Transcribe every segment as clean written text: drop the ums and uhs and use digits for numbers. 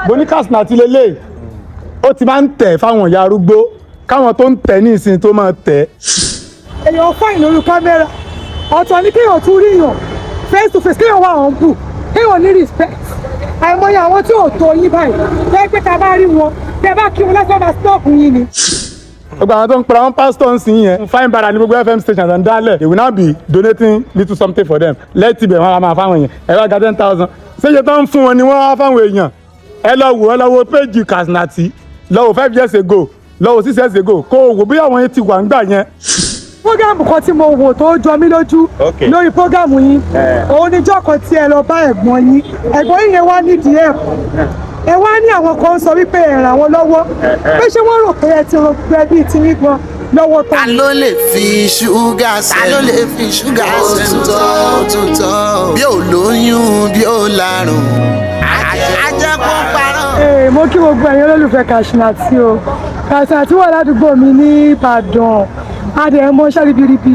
Mo ní Kasnaty lélẹ̀ ó ti máa ń tẹ̀ fáwọn ìyá arúgbó káwọn tó ń tẹ̀ ní ìsìn tó máa tẹ̀. èèyàn fáìn lórí kámẹ́rà ọ̀tọ̀ ní kéèyàn tún ríyàn face to face kéèyàn wà hàn bù kéèyàn ní respect àìmọye àwọn tí ò tó yín báyìí bẹ́ẹ̀ pé ká bá rí wọn bẹ́ẹ̀ bá kí wọn lásán máa stop yín ni. gbogbo àwọn tó ń pera wọn pásítọ̀ ń sìn yẹn fine bara ní gbogbo FM stations and dálẹ̀ they will now be donating little something for them lẹ́tì bẹ̀ wọ́n á máa fáwọn èèyàn ẹ wá ga 10,000 ṣéye tó ń fún wọn ni wọ́n á fáwọn èèyàn ẹ lọ wo péjì Kasnaty lọ wo 5 years ago lọ wo 6 years ago kó o wò bí àwọn yẹn ti wà ń gbà yẹn. Prógámù kan tí mo wò tó jọ mí lójú lórí prógámù yín òun níjọ́ kan tí ẹ lọ bá ẹ̀gbọ́n yín yẹn wá nídìí ẹ wá ní àwọn kan sọ wípé ẹ ràn wọ́n lọ́wọ́ pé ṣé wọ́n rò pé ẹ ti rò pé bíi ti yín gan lọ́wọ́ tán. ta ló lè fi ṣúgà sẹ́nu bí ò lóyún bí ò lárùn ajá kó parọ́. mo kí gbogbo ẹ̀yin olólùfẹ́ Kasnaty o Kasnaty wà ládùúgbò mi ní Ìbàdàn adẹ̀mọ́ iṣẹ́ ribiribi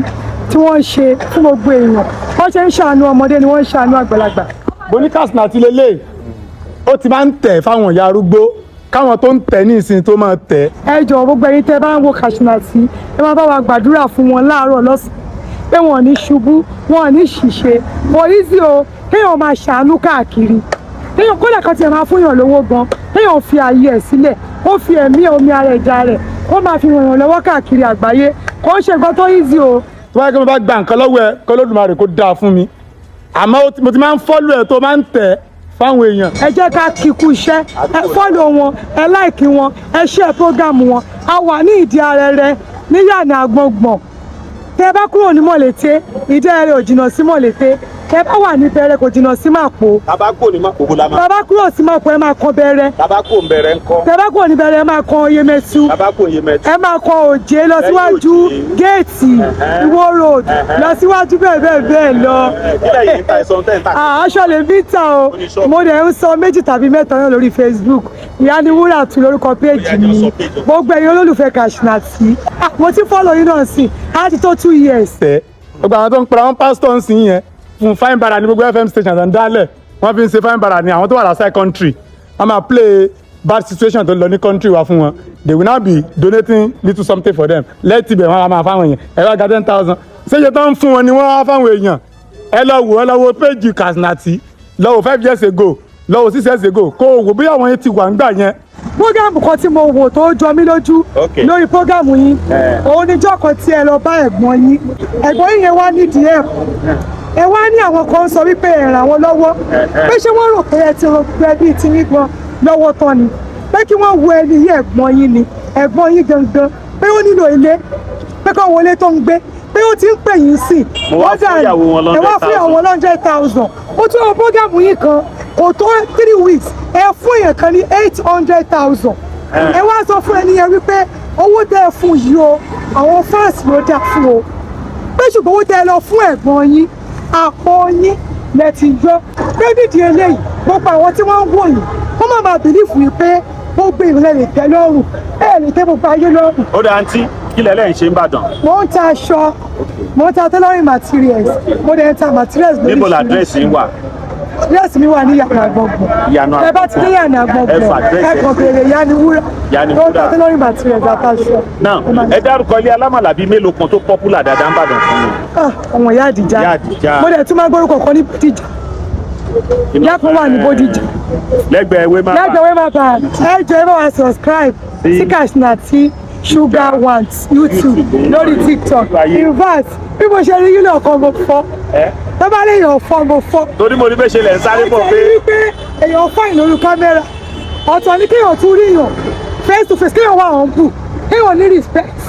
tí wọ́n ń ṣe fún gbogbo èèyàn wọ́n ṣe ń ṣàánú ọmọdé ni wọ́n ń ṣàánú àgbàlagbà. Mo ní Kasnaty lélẹ̀ ó ti máa ń tẹ̀ fáwọn ìyá arúgbó káwọn tó ń tẹ̀ ní ìsìn tó máa tẹ̀. ẹ jọ̀ọ́ gbogbo ẹ̀yin tẹ́ bá ń wo Kasnaty ẹ máa bá wa gbàdúrà fún wọn láàárọ̀ lọ́sàn-án pé wọn ò ní ṣubú wọn ò ní ṣìṣe kò easy o kéèyàn máa ṣàánú káàkiri kéèyàn kódà kan tiẹ̀ máa fúnyàn lówó gan kéèyàn fi ààyè ẹ̀ sílẹ̀ ó fi ẹ̀mí omi ara ẹ̀já rẹ̀ ó máa fi ràn yàn lọ́wọ́ káàkiri àgbáyé kò ń ṣe nǹkan tó easy o. tó bá yẹ kí mo bá gba nǹkan lọ́wọ́ ẹ kó Olódùmarè kó dáa fún mi àmọ́ mo ti máa ń fọ́lù ẹ̀ tó máa ń tẹ̀ fáwọn èèyàn. ẹ jẹ́ ká kíkú iṣẹ́ ẹ fọ́lù wọn ẹ láìkí wọn ẹ ṣe prógámù wọn a wà ní ìdí arẹrẹ ní yànà àgbọ̀ngbọ̀n tẹ bá kúrò ní Mọ̀lété ìdí arẹrẹ ò jìnnà sí Mọ̀lété tẹ bá wà ní Bẹ̀rẹ̀ kò jìnnà sí Màpó. tàbá kúrò ní Màpó la máa. tàbá kúrò sí Màpó ẹ máa kan Bẹ̀rẹ̀. tàbá kúrò ní Bẹ̀rẹ̀ ńkọ́. tẹ bá kúrò ní Bẹ̀rẹ̀ ẹ máa kan Yemẹtu. tàbá kúrò ní Yemẹtu. ẹ máa kan Òjé lọ síwájú géètì Ìwó road lọ síwájú bẹ́ẹ̀ lọ. kílẹ̀ yìí ń ta ìsọ̀n tẹ́ ń tà. aṣọ lè bí ta o mo dẹ̀ ń sọ 2 tàbí 3 náà lórí Facebook Ìyániwúrà tún lórúkọ péèjì mi gbogbo ẹ̀yin olólùfẹ́ Kasnaty mo ti fọ́lọ̀ yín náà sí á ti tó 2 years. gbogbo àwọn tó ń pera wọn pásítọ̀ ń sìn yẹn fún fine bara ní gbogbo FM stations and dálẹ̀ wọ́n fi ń ṣe fine bara ní àwọn tó wà lásìkò country wọ́n máa play bad situation tó lọ ní country wa fún wọn they will now be donating little something for them lẹ́tì bẹ̀ wọ́n á máa fáwọn èèyàn ẹ wá ga 10,000 ṣéye tó ń fún wọn ni wọ́n á fáwọn èèyàn ẹ lọ wo péjì Kasnaty lọ wo 5 years ago lọ wo 6 years ago kó o wò bí àwọn yẹn ti wà ń gbà yẹn. Prógámù kan tí mo wò tó jọ mí lójú lórí prógámù yín òun níjọ́ kan tí ẹ lọ bá ẹ̀gbọ́n yín yẹn wá nídìí ẹ wá ní àwọn kan sọ wípé ẹ ràn wọ́n lọ́wọ́ pé ṣé wọ́n rò pé ẹ ti rò pé bíi ti yín gan lọ́wọ́ tán ni pé kí wọ́n wo ẹni yí ẹ̀gbọ́n yín ni ẹ̀gbọ́n yín gangan pé ó nílò ilé pé kó wọlé tó ń gbé pé ó ti ń pè yín sí mo wá fún ìyàwó wọn ẹ wá fún ìyàwó wọn 100,000 ó tún wọ prógámù yín kan kò tó 3 weeks ẹ fún èèyàn kan ní 800,000 ẹ wá sọ fún ẹni yẹn wípé owó tẹ́ ẹ fún yìí o àwọn fans ló dá fún o pé ṣùgbọ́n owó tẹ́ ẹ lọ fún ẹ̀gbọ́n yín àpò yín lẹ ti yọ pé nídìí eléyìí gbogbo àwọn tí wọ́n ń wò yìí wọ́n má máa bìlífù yìí pé gbogbo ìrìnlẹ̀ lè tẹ́ lọ́rùn ẹ̀ lè tẹ́ gbogbo ayé lọ́rùn. ó dá àǹtí kí lẹ lẹ́yìn ṣe ń bàdàn. mo ń ta aṣọ mo ń ta tailoring materials mo dẹ̀ ń ta materials lórí. níbo làdírẹ́sì ń wà. àdírẹ́sì mi wà ní yàrá àgbọ̀ngbọ̀n ẹ bá ti ní yàrá àgbọ̀ngbọ̀n ẹ kàn béèrè Ìyániwúrà tó ń ta tailoring materials àtàṣọ. náà ẹ dárúkọ ilé alámàlà bíi mélòó kan tó pọ́pùlà dáadáa ń bàdàn fún mi. ọmọ ìyá Àdìjà mo dẹ̀ tún máa gbórúkọ kan ní Bódìjà ìyá kan wà ní Bódìjà lẹ́gbẹ̀ẹ́ Wema Bank ẹ jọ̀ọ́ ẹ bá wa subscribe sí Kasnaty Sugar Want YouTube lórí TikTok in fact bí mo ṣe rí yílò kan mo fọ́ tó bá lè yàn fọ́ mo fọ́. torí mo ní bẹ́ẹ̀ ṣe lẹ̀ ń sáré bọ̀ pé. ó jẹ́ wípé èèyàn fáìn lórí kámẹ́rà ọ̀tọ̀ ní kéèyàn tún ríyàn face to face kéèyàn wà hàn bù kéèyàn ní respect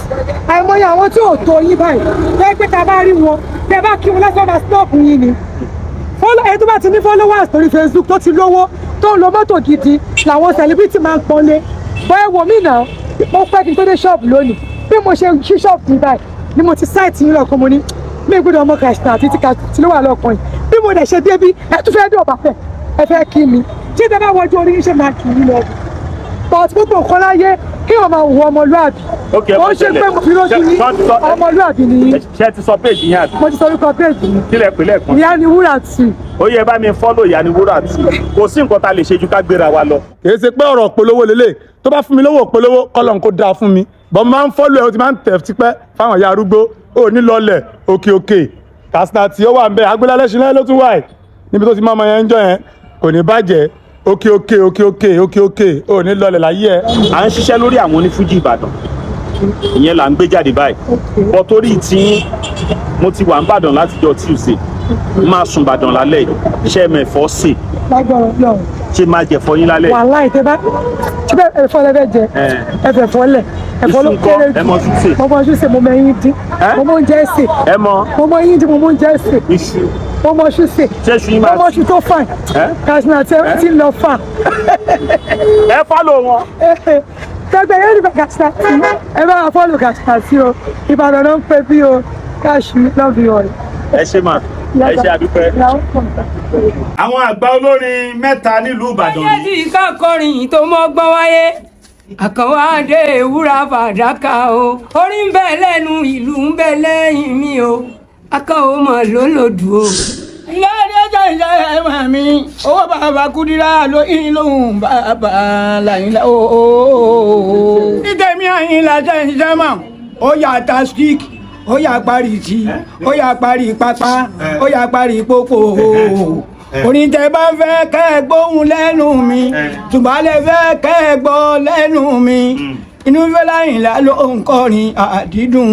àìmọye àwọn tí ò tó yín báyìí bẹ́ẹ̀ pé ta bá rí wọn tẹ bá kí wọn lásán máa stop yín ni. ẹ tó bá ti ní followers lórí Facebook tó ti lówó tó ń lo mọ́tò gidi làwọn celebrity máa ń pọ́nlé bọ́ ẹ wò mí náà mo pẹ́ kí n tó dé ṣọ́ọ̀bù lónìí bí mo ṣe ṣí ṣọ́ọ̀bù mi báyìí ni mo ti sáìtì yín lọ́kàn mo ní mi gbọ́dọ̀ ọmọ Kasnaty tí Kasnaty ló wà lọ́kàn yìí bí mo dẹ̀ ṣe débí ẹ tún fẹ́ dé ọ̀bà fẹ́ ẹ fẹ́ kí mi ṣé tẹ bá wọjú orí yín ṣe máa kì í lọ but gbogbo nǹkan láyé kí wọ́n máa wọ ọmọlúàbí. Ó ṣe pé mo fi lójú ní ọmọlúàbí nìyí. Ṣé ti sọ péèjì yẹn àbí? Mo ti sọ orúkọ péèjì mi. Kílẹ̀ pínlẹ̀ kan. Ìyá ni wúrà tì. Ó yẹ bá mi fọ́lọ̀ ìyá ni wúrà tì. Kò sí nǹkan tá a lè ṣe ju ká gbéra wa lọ. kì í ṣe pé ọ̀rọ̀ polówó lélẹ̀ tó bá fún mi lówó polówó kọ́lọ́n kó dáa fún mi bọ́n máa ń fọ́lọ́ ẹ̀ ó ti máa ń tẹ̀ tipẹ́ fáwọn ìyá arúgbó ó ní lọlẹ̀ òkè Kasnaty ó wà ń bẹ agbélálẹ́sìn náà ló tún wà ẹ̀ níbi tó ti máa mọ yẹn ń jọ yẹn kò ní bàjẹ́ òkè ó ní lọlẹ̀ láyé ẹ̀. À ń ṣiṣẹ́ lórí àwọn onífújì Ìbàdàn ìyẹn là ń gbé jáde báyìí bọ́ torí tí mo ti wà ń bàdàn látijọ́ Tuesday máa sùn Ìbàdàn lálẹ́ iṣẹ́ mẹ́fọ́ sè ṣe máa jẹ̀fọ́ yín lálẹ́. wàhálà ìtẹ́bá tí bẹ́ẹ̀ ẹ̀fọ́ lẹ́fẹ̀ẹ́ jẹ ẹ̀fẹ̀ fọ́ lẹ̀ ẹ̀fọ́ ló kéré jù ẹ̀mọ́ ṣùṣe mo mọ ṣùṣe mo mọ ẹyin dín mo mọ oúnjẹ ẹsẹ̀ mo mọ ẹyin dín mo mọ oúnjẹ ẹsẹ̀ iṣu mo mọ ṣùṣe mo mọ ṣù tó fàn Kasnaty ti ń lọ fà. ẹ fọ́lọ̀ wọn. gbẹgbẹ yẹn ní Kasnaty ẹ bá wà fọ́lọ̀ Kasnaty o Ìbàdàn ló ń pè bí o káàṣì love you all. ẹ ṣe mà ẹ ṣe àdúpẹ́. àwọn àgbà olórin mẹ́ta nílùú Ìbàdàn ayé tí ká kọrin tó mọ́gbọ́n wáyé àkànwádé ewúrà fàdákà o orí ń bẹ lẹ́nu ìlú ń bẹ lẹ́yìn mi o akọ́wọ́ mọ̀ lólòdù o. ìyá ẹ̀jẹ̀ ìṣe ẹ̀mọ̀ mi owó bàbá Kúdírà lóyún lóhùn bàbá làyìnlá ooo. nígbèmí àyìnlá ṣe ń ṣe mọ̀ ó yà tastik ó yà parí tí ó yà parí pápá ó yà parí pópó oníjẹ bá fẹ́ kẹ́ ẹ gbóhùn lẹ́nu mi tùbálẹ̀ fẹ́ kẹ́ ẹ gbọ́ lẹ́nu mi inú fẹ́ láyìnlá ló ń kọrin àdídùn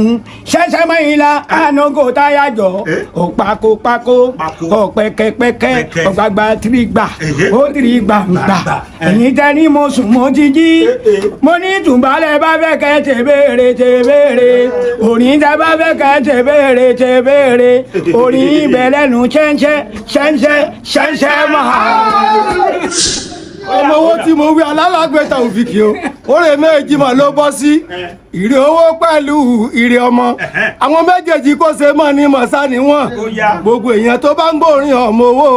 ṣẹ̀ṣẹ̀ mọ́yìnlá ànágó táyàjọ́ òpàkópàkó ọ̀pẹ̀kẹ̀pẹ̀kẹ̀ ọ̀gbàgbà tìrìgbà ó tìrìgbà ńgbà ẹ̀yìn tẹ́ ní mo sùn mo ti jí mo ní tùbálẹ̀ bá fẹ́ kẹ́ tèbèrè orin tẹ́ bá fẹ́ kẹ́ tèbèrè orin ibẹ̀ lẹ́nu ṣẹ́ńṣẹ́ máa. ọmọ owó tí mo wí alálàgbẹ̀ta òfìkì o oore méjì mà ló bọ́ sí ìrè owó pẹ̀lú ìrè ọmọ àwọn méjèèjì kò ṣe mọ̀ ní mọ̀sá níwọ̀n gbogbo èèyàn tó bá ń gbòòrin ọmọ owó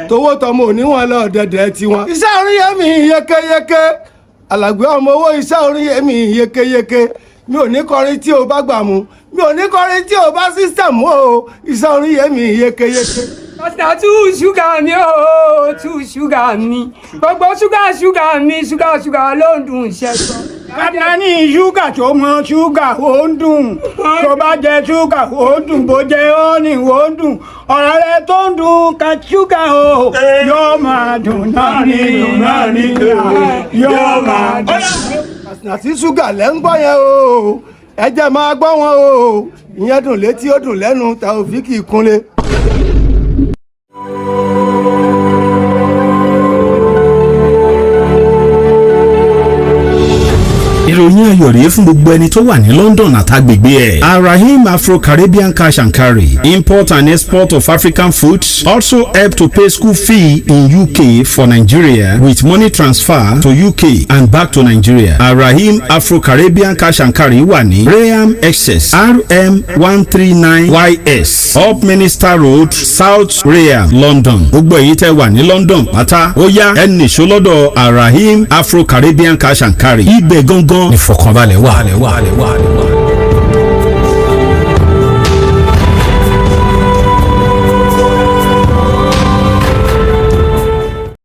tówó tọmọ òníwọ̀n lọ dẹ̀dẹ̀ tiwọn. iṣẹ́ orin yẹmi yékéyéké alàgbé ọmọ owó iṣẹ́ orin yẹmi yékéyéké mi ò ní kọrin tí o bá gbà mú mi ò ní kọrin tí o bá system mú o iṣẹ́ orin yẹmi yékéyéké. Kasnaty ṣúgà mi o ṣúgà mi gbogbo ṣúgà mi ṣúgà ló ń dùn ṣẹ́sọ. Kasnaty ṣúgà tó mọ ṣúgà ó ń dùn tó bá jẹ ṣúgà ó ń dùn bó jẹ ọ́nì ó ń dùn ọ̀rọ̀ rẹ tó ń dùn ká ṣúgà o yóò máa dùn náà ní yóò máa dùn. Kasnaty ṣúgà lẹ́ ń gbọ́ yẹn o ẹ jẹ́ máa gbọ́ wọn o ìyẹn dùn létí ó dùn lẹ́nu Taofiki Kúnlé. ìròyìn ayọ̀ rèé fún gbogbo ẹni tó wà ní London àtàgbègbè ẹ̀. Arahim Afro-Caribbean Cash and Carry import and export of African foods also help to pay school fee in UK for Nigeria with money transfer to UK and back to Nigeria. Arahim Afro-Caribbean Cash and Carry wà ní Graham Excess RM 139YS Up Minister Road South Graham London. gbogbo èyí tẹ́ wà ní London pátá ó yá ẹ nìṣó lọ́dọ̀ Arahim Afro-Caribbean Cash and Carry ibẹ̀ gangan ìfọ̀kànbalẹ̀ wà.